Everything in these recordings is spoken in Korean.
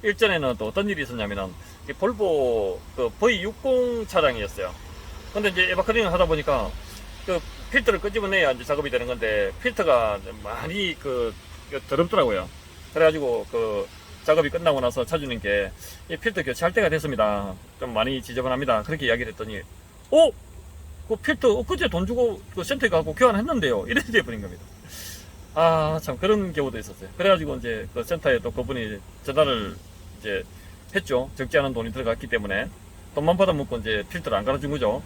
일전에는 또 어떤 일이 있었냐면은 이 볼보 그 V60 차량이었어요. 근데 이제 에바클링을 하다 보니까 그 필터를 끄집어내야 이제 작업이 되는 건데 필터가 많이 더럽더라고요. 그래가지고 그 작업이 끝나고 나서 차주님께 이 필터 교체할 때가 됐습니다. 좀 많이 지저분합니다. 그렇게 이야기를 했더니 그 필터 엊그제 돈 주고 그 센터에 가고 교환했는데요. 이렇게 돼버린 겁니다. 아, 참, 그런 경우도 있었어요. 그래가지고 이제 그 센터에 또 그분이 전화를 이제 했죠. 적지 않은 돈이 들어갔기 때문에. 돈만 받아먹고 이제 필터를 안 갈아준 거죠.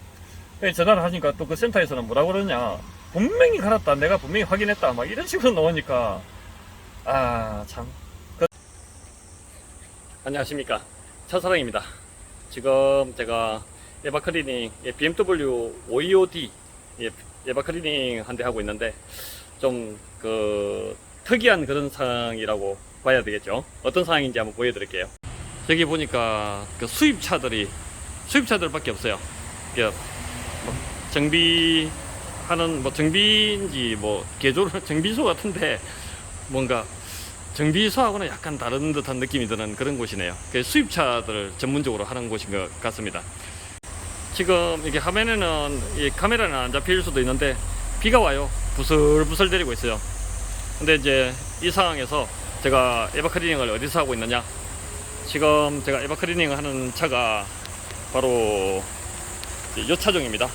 전화를 하니까 또 그 센터에서는 뭐라고 그러냐. 분명히 갈았다. 내가 분명히 확인했다. 막 이런 식으로 나오니까. 아, 참. 안녕하십니까. 차사랑입니다. 지금 제가 에바클리닝 BMW 525D 에바클리닝 한 대 하고 있는데 좀 특이한 그런 상황이라고 봐야 되겠죠. 어떤 상황인지 한번 보여드릴게요. 여기 보니까 수입차들밖에 없어요. 정비하는 정비인지 개조를 정비소 같은데 뭔가 정비소하고는 약간 다른 듯한 느낌이 드는 그런 곳이네요. 수입차들 전문적으로 하는 곳인 것 같습니다. 지금 이게 화면에는 이 카메라는 안 잡힐 수도 있는데 비가 와요. 부슬부슬 내리고 있어요. 근데 이제 이 상황에서 제가 에바클리닝을 어디서 하고 있느냐, 지금 제가 에바클리닝을 하는 차가 바로 이 차종입니다.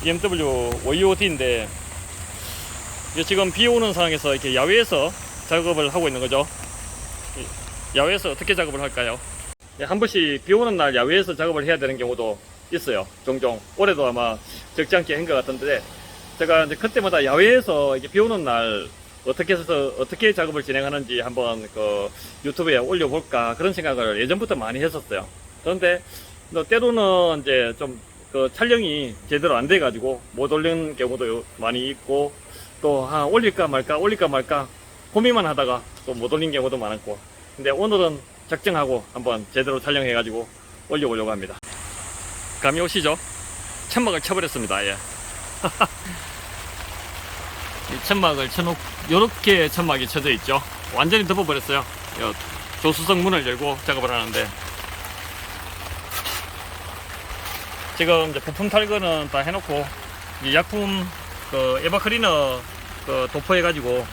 BMW 525D인데 지금 비 오는 상황에서 이렇게 야외에서 작업을 하고 있는 거죠. 야외에서 어떻게 작업을 할까요? 한 번씩 비 오는 날 야외에서 작업을 해야 되는 경우도 있어요. 종종. 올해도 아마 적지 않게 한 것 같은데, 제가 이제 그때마다 야외에서 이렇게 비 오는 날 어떻게 작업을 진행하는지 한번 유튜브에 올려볼까 그런 생각을 예전부터 많이 했었어요. 그런데 때로는 이제 좀 촬영이 제대로 안 돼가지고 못 올리는 경우도 많이 있고, 또 올릴까 말까 고민만 하다가 또 못 올린 경우도 많았고, 근데 오늘은 작정하고 한번 제대로 촬영해가지고 올려보려고 합니다. 감이 오시죠? 천막을 쳐버렸습니다. 예. 이 천막을 쳐놓고 요렇게 천막이 쳐져 있죠. 완전히 덮어버렸어요. 조수석 문을 열고 작업을 하는데, 지금 이제 부품 탈거는 다 해놓고 이 약품 에바클리너 도포해가지고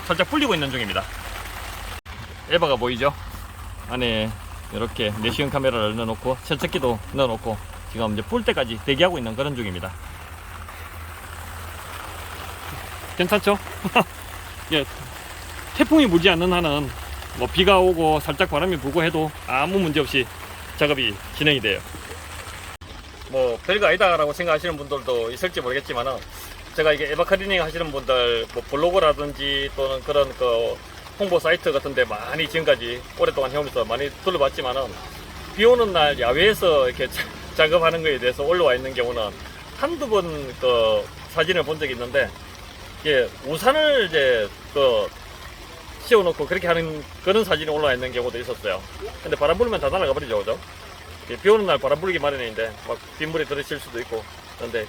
살짝 불리고 있는 중입니다. 에바가 보이죠? 안에 이렇게 내시경 카메라를 넣어놓고 세척기도 넣어놓고 지금 이제 불 때까지 대기하고 있는 그런 중입니다. 괜찮죠? 예, 태풍이 불지 않는 한은 비가 오고 살짝 바람이 불고 해도 아무 문제 없이 작업이 진행이 돼요. 별거 아니다라고 생각하시는 분들도 있을지 모르겠지만은, 제가 이게 에바클리닝 하시는 분들 블로그라든지 또는 그런 홍보 사이트 같은데 많이 지금까지 오랫동안 해오면서 많이 둘러봤지만은, 비 오는 날 야외에서 이렇게 작업하는 거에 대해서 올라와 있는 경우는 한두 번 사진을 본 적이 있는데, 이게 우산을 이제 씌워놓고 그렇게 하는 그런 사진이 올라와 있는 경우도 있었어요. 근데 바람 불면 다 날아가 버리죠, 그죠? 비 오는 날 바람 불기 마련인데 막 빗물이 들이칠 수도 있고. 그런데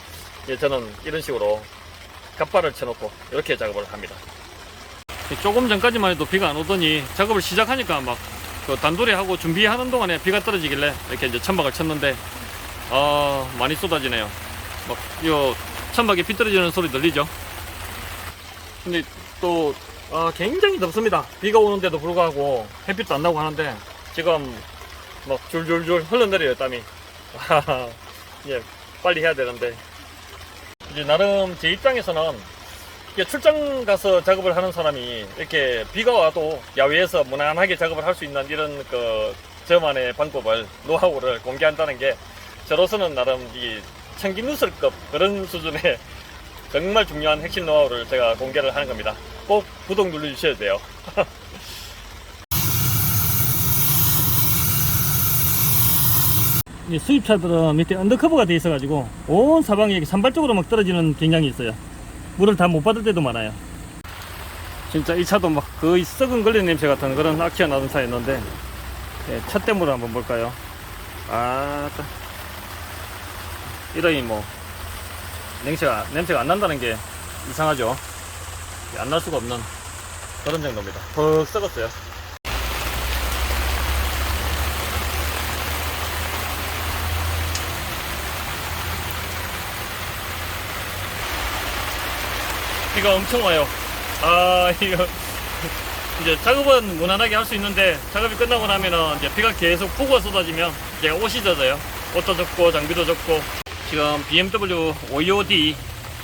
저는 이런 식으로 갓발을 쳐놓고 이렇게 작업을 합니다. 조금 전까지만 해도 비가 안 오더니 작업을 시작하니까 막 단도리 하고 준비하는 동안에 비가 떨어지길래 이렇게 이제 천막을 쳤는데, 많이 쏟아지네요. 요 천막에 비 떨어지는 소리 들리죠? 근데 또 굉장히 덥습니다. 비가 오는데도 불구하고 햇빛도 안 나고 하는데 지금 줄줄줄 흘러내려요, 땀이. 예, 빨리 해야 되는데, 이제 나름 제 입장에서는 출장 가서 작업을 하는 사람이 이렇게 비가 와도 야외에서 무난하게 작업을 할 수 있는 이런 저만의 방법을, 노하우를 공개한다는 게 저로서는 나름 이 청기누설급 그런 수준의 정말 중요한 핵심 노하우를 제가 공개를 하는 겁니다. 꼭 구독 눌러주셔야 돼요. 이 수입차들은 밑에 언더커버가 되어 있어가지고 온 사방에 이렇게 산발적으로 막 떨어지는 경향이 있어요. 물을 다 못 받을 때도 많아요. 진짜 이 차도 거의 썩은 걸린 냄새 같은 그런 악취가 나는 차였는데, 차 때문에 한번 볼까요? 이러니 냄새가 안 난다는 게 이상하죠. 안 날 수가 없는 그런 정도입니다. 퍽 썩었어요. 비가 엄청 와요. 아, 이거 이제 작업은 무난하게 할 수 있는데 작업이 끝나고 나면은 이제 비가 계속 폭우가 쏟아지면 이제 옷이 젖어요. 옷도 젖고 장비도 젖고. 지금 BMW 525D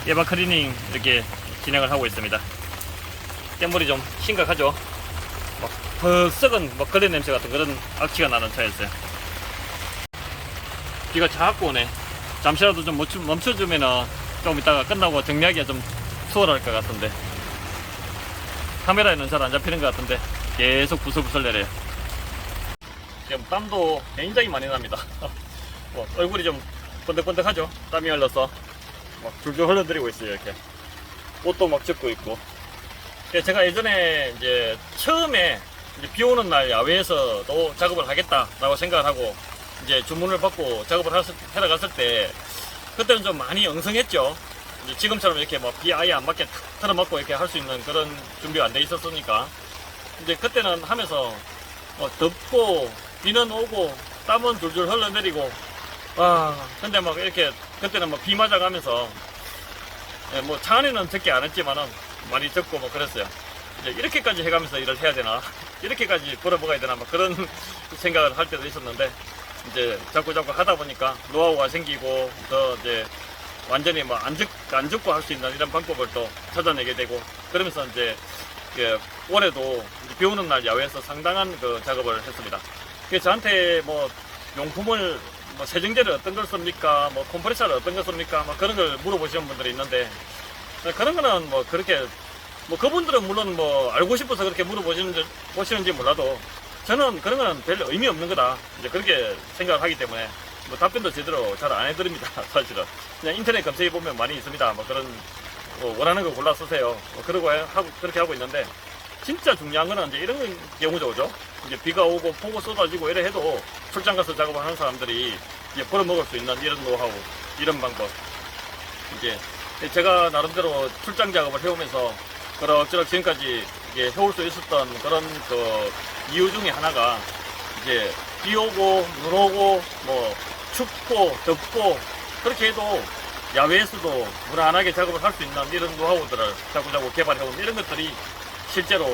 에바 클리닝 이렇게 진행을 하고 있습니다. 땜물이 좀 심각하죠. 막 퍽 썩은 막 거대 냄새 같은 그런 악취가 나는 차였어요. 비가 자꾸 오네. 잠시라도 좀 멈춰주면은 좀 이따가 끝나고 정리하기가 좀 수월할 것 같은데, 카메라에는 잘 안 잡히는 것 같은데 계속 부슬부슬 내려요. 지금 땀도 굉장히 많이 납니다. 얼굴이 좀 번득번득하죠. 땀이 흘러서 막 줄줄 흘러들이고 있어요. 이렇게 옷도 막 젖고 있고. 제가 예전에 이제 처음에 이제 비 오는 날 야외에서도 작업을 하겠다라고 생각을 하고 이제 주문을 받고 작업을 하러 갔을 때 그때는 좀 많이 엉성했죠. 이제 지금처럼 이렇게 뭐 비 아예 안 맞게 탁 틀어막고 이렇게 할 수 있는 그런 준비가 안 돼 있었으니까 이제 그때는 하면서 덥고 비는 오고 땀은 줄줄 흘러내리고, 근데 막 이렇게 그때는 뭐 비 맞아가면서 뭐 차 안에는 적게 안 했지만은 많이 적고 뭐 그랬어요. 이제 이렇게까지 해가면서 일을 해야 되나, 이렇게까지 벌어먹어야 되나, 막 그런 생각을 할 때도 있었는데 이제 자꾸 하다 보니까 노하우가 생기고 더 이제 완전히 뭐 안 죽고 할 수 있는 이런 방법을 또 찾아내게 되고, 그러면서 이제 올해도 비 오는 날 야외에서 상당한 그 작업을 했습니다. 그래서 저한테 뭐 용품을 뭐 세정제를 어떤 걸 씁니까, 뭐 컴프레서를 어떤 걸 씁니까, 뭐 그런 걸 물어보시는 분들이 있는데, 그런 거는 뭐 그렇게 뭐 그분들은 물론 뭐 알고 싶어서 그렇게 물어보시는지 몰라도 저는 그런 거는 별 의미 없는 거다, 이제 그렇게 생각을 하기 때문에 뭐 답변도 제대로 잘 안 해드립니다. 사실은 그냥 인터넷 검색해 보면 많이 있습니다. 뭐 그런 원하는 거 골라 쓰세요. 뭐 그렇게 하고 있는데, 진짜 중요한 거는 이제 이런 경우죠, 그죠? 이제 비가 오고 폭우 쏟아지고 이래 해도 출장 가서 작업을 하는 사람들이 이제 벌어먹을 수 있는 이런 노하우, 이런 방법. 이제 제가 나름대로 출장 작업을 해오면서 그럭저럭 지금까지 이게 해올 수 있었던 그런 그 이유 중에 하나가 이제 비 오고 눈 오고 뭐 춥고 덥고 그렇게 해도 야외에서도 무난하게 작업을 할 수 있는 이런 노하우들을 자꾸자꾸 개발해온 이런 것들이 실제로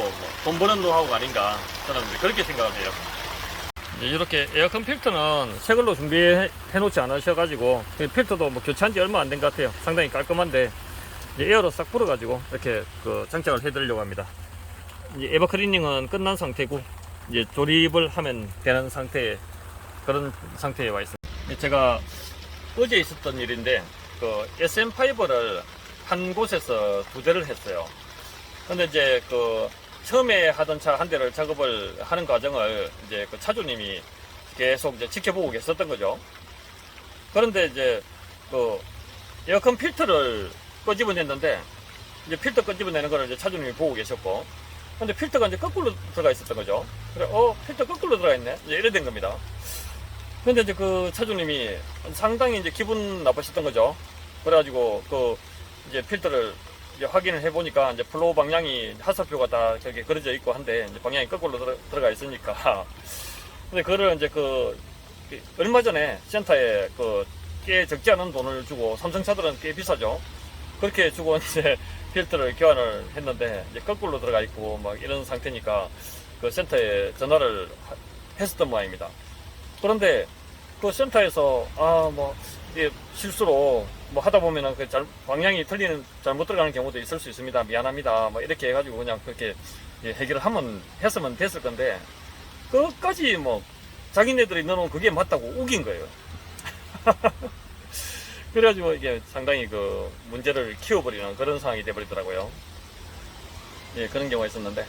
돈 버는 노하우가 아닌가, 저는 그렇게 생각을 해요. 이렇게 에어컨 필터는 새 걸로 준비해 놓지 않으셔가지고 필터도 뭐 교체한 지 얼마 안 된 것 같아요. 상당히 깔끔한데 이제 에어로 싹 불어가지고 이렇게 그 장착을 해드리려고 합니다. 이제 에바 클리닝은 끝난 상태고 이제 조립을 하면 되는 그런 상태에 와 있습니다. 제가 어제 있었던 일인데 그 SM5를 한 곳에서 2대를 했어요. 근데 이제 그 처음에 하던 차 한 대를 작업을 하는 과정을 이제 그 차주님이 계속 이제 지켜보고 계셨던 거죠. 그런데 이제 그 에어컨 필터를 끄집어냈는데 이제 필터 끄집어내는 거를 이제 차주님이 보고 계셨고, 근데 필터가 이제 거꾸로 들어가 있었던 거죠. 그래, 필터 거꾸로 들어가 있네, 이제 이래 된 겁니다. 근데 이제 그 차주님이 상당히 이제 기분 나쁘셨던 거죠. 그래가지고 그 이제 필터를 이제 확인을 해보니까 이제 플로우 방향이 하사표가 다 저기 그려져 있고 한데 이제 방향이 거꾸로 들어가 있으니까. 근데 그거를 이제 얼마 전에 센터에 꽤 적지 않은 돈을 주고, 삼성차들은 꽤 비싸죠. 그렇게 주고 이제 필터를 교환을 했는데 이제 거꾸로 들어가 있고 막 이런 상태니까 그 센터에 전화를 했었던 모양입니다. 그런데 그 센터에서 뭐 이게 실수로 뭐 하다 보면은 방향이 잘못 들어가는 경우도 있을 수 있습니다. 미안합니다. 뭐 이렇게 해가지고 그냥 그렇게 해결을 했으면 됐을 건데, 그것까지 뭐 자기네들이 넣어놓은 그게 맞다고 우긴 거예요. 그래가지고 이게 상당히 그 문제를 키워버리는 그런 상황이 돼버리더라고요. 예, 그런 경우가 있었는데,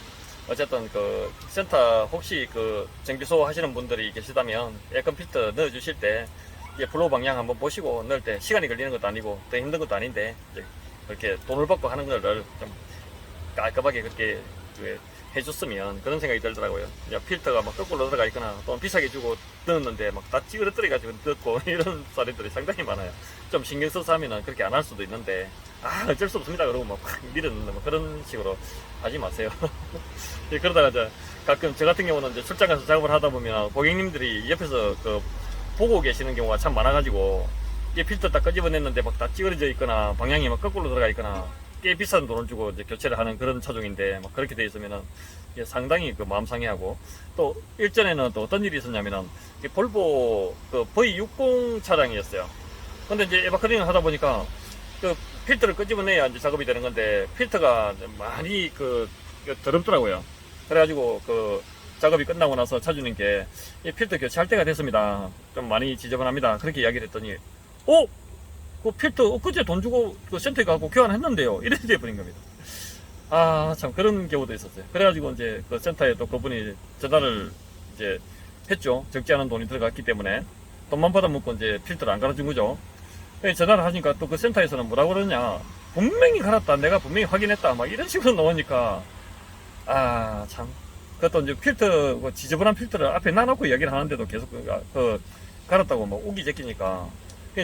어쨌든 그 센터 혹시 그 정비소 하시는 분들이 계시다면 에어컨 필터 넣어주실 때 이제 플로우 방향 한번 보시고 넣을 때 시간이 걸리는 것도 아니고 더 힘든 것도 아닌데 이제 그렇게 돈을 받고 하는 거를 좀 깔끔하게 그렇게 해줬으면, 그런 생각이 들더라고요. 필터가 막 거꾸로 들어가 있거나 또는 비싸게 주고 넣었는데 막 다 찌그러뜨려가지고 넣고 이런 사례들이 상당히 많아요. 좀 신경 써서 하면은 그렇게 안 할 수도 있는데 어쩔 수 없습니다 그러고 막 밀어넣는 뭐 그런 식으로 하지 마세요. 그러다가 가끔 저 같은 경우는 이제 출장 가서 작업을 하다 보면 고객님들이 옆에서 보고 계시는 경우가 참 많아가지고 이 필터 딱 끄집어냈는데 막 다 찌그러져 있거나 방향이 막 거꾸로 들어가 있거나 꽤 비싼 돈을 주고 이제 교체를 하는 그런 차종인데 막 그렇게 돼 있으면은 이게 상당히 그 마음 상해하고 또 일전에는 또 어떤 일이 있었냐면은 이게 볼보 그 V60 차량이었어요. 근데 이제 에바클리닝을 하다 보니까 그 필터를 끄집어내야 이제 작업이 되는 건데 필터가 많이 더럽더라고요. 그래가지고 그 작업이 끝나고 나서 차주님께 이 필터 교체할 때가 됐습니다. 좀 많이 지저분합니다. 그렇게 이야기를 했더니 그 필터 엊그제 돈 주고 그 센터에 가고 교환했는데요. 이렇게 돼버린 겁니다. 아, 참 그런 경우도 있었어요. 그래가지고 이제 그 센터에 또 그분이 전화를 이제 했죠. 적지 않은 돈이 들어갔기 때문에 돈만 받아먹고 이제 필터를 안 갈아준 거죠. 전화를 하니까 또 그 센터에서는 뭐라고 그러냐, 분명히 갈았다, 내가 분명히 확인했다, 막 이런 식으로 나오니까 아, 참. 그것도 이제 필터, 그 지저분한 필터를 앞에 놔놓고 이야기를 하는데도 계속 갈았다고 막 우기 제끼니까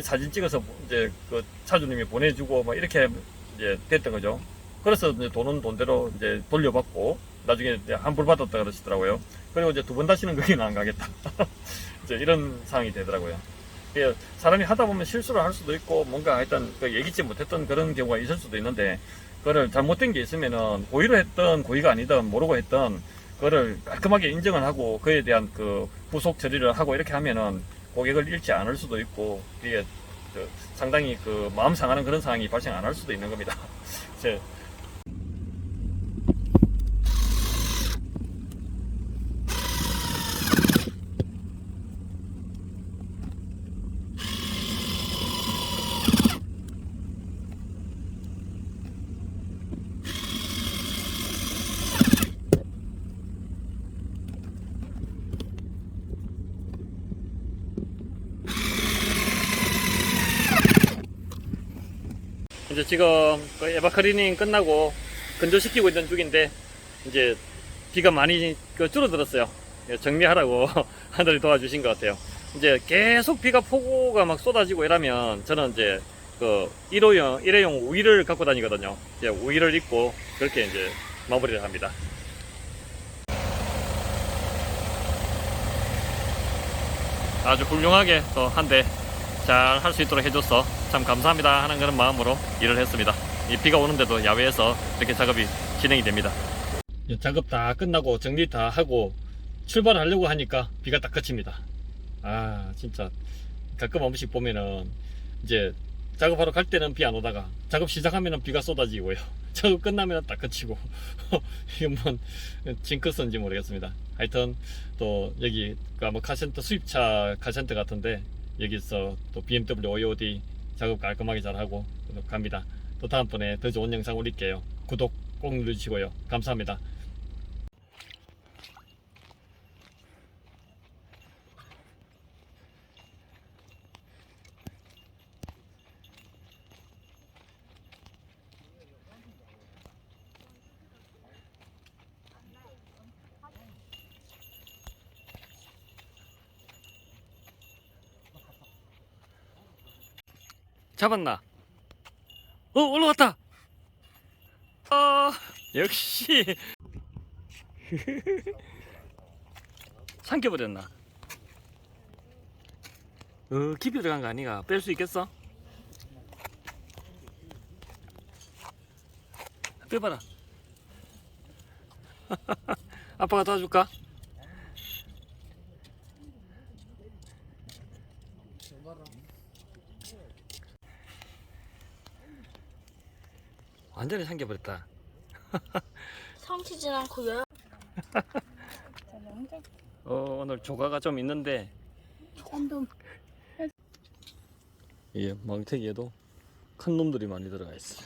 사진 찍어서 이제 그 차주님이 보내주고 막 이렇게 이제 됐던 거죠. 그래서 이제 돈은 돈대로 이제 돌려받고 나중에 이제 환불 받았다 그러시더라고요. 그리고 이제 두 번 다시는 거기는 안 가겠다. 이제 이런 상황이 되더라고요. 사람이 하다 보면 실수를 할 수도 있고 뭔가 하여튼 그 예기치 못했던 그런 경우가 있을 수도 있는데 그거를 잘못된 게 있으면은 고의로 했던 고의가 아니든 모르고 했던 그거를 깔끔하게 인정을 하고 그에 대한 그 후속 처리를 하고 이렇게 하면은 고객을 잃지 않을 수도 있고 이게 상당히 그 마음 상하는 그런 상황이 발생 안 할 수도 있는 겁니다. 이제 지금 그 에바클리닝 끝나고 건조시키고 있는 중인데 이제 비가 많이 줄어들었어요. 정리하라고 하늘이 도와주신 것 같아요. 이제 계속 비가 폭우가 막 쏟아지고 이러면 저는 이제 그 일회용 우의를 갖고 다니거든요. 이제 우의를 입고 그렇게 이제 마무리를 합니다. 아주 훌륭하게 또 한 대 잘 할 수 있도록 해줘서 참 감사합니다 하는 그런 마음으로 일을 했습니다. 이 비가 오는데도 야외에서 이렇게 작업이 진행이 됩니다. 작업 다 끝나고 정리 다 하고 출발하려고 하니까 비가 딱 그칩니다. 아, 진짜 가끔 한 번씩 보면은 이제 작업하러 갈 때는 비 안 오다가 작업 시작하면은 비가 쏟아지고요. 작업 끝나면 딱 그치고 이건 뭐 징크스인지 모르겠습니다. 하여튼 또 여기 아마 카센터 수입차 카센터 같은데 여기서 또 BMW OOD 작업 깔끔하게 잘하고 갑니다. 또 다음번에 더 좋은 영상 올릴게요. 구독 꼭 눌러주시고요. 감사합니다. 잡았나? 올라왔다! 역시 삼켜버렸나? 깊이 들어간 거 아니가? 뺄 수 있겠어? 빼봐라. 아빠가 도와줄까? 완전히 삼켜버렸다. 삼키진 않고요. 오늘 조가가 좀 있는데 한동 예, 망태기에도 큰 놈들이 많이 들어가 있어.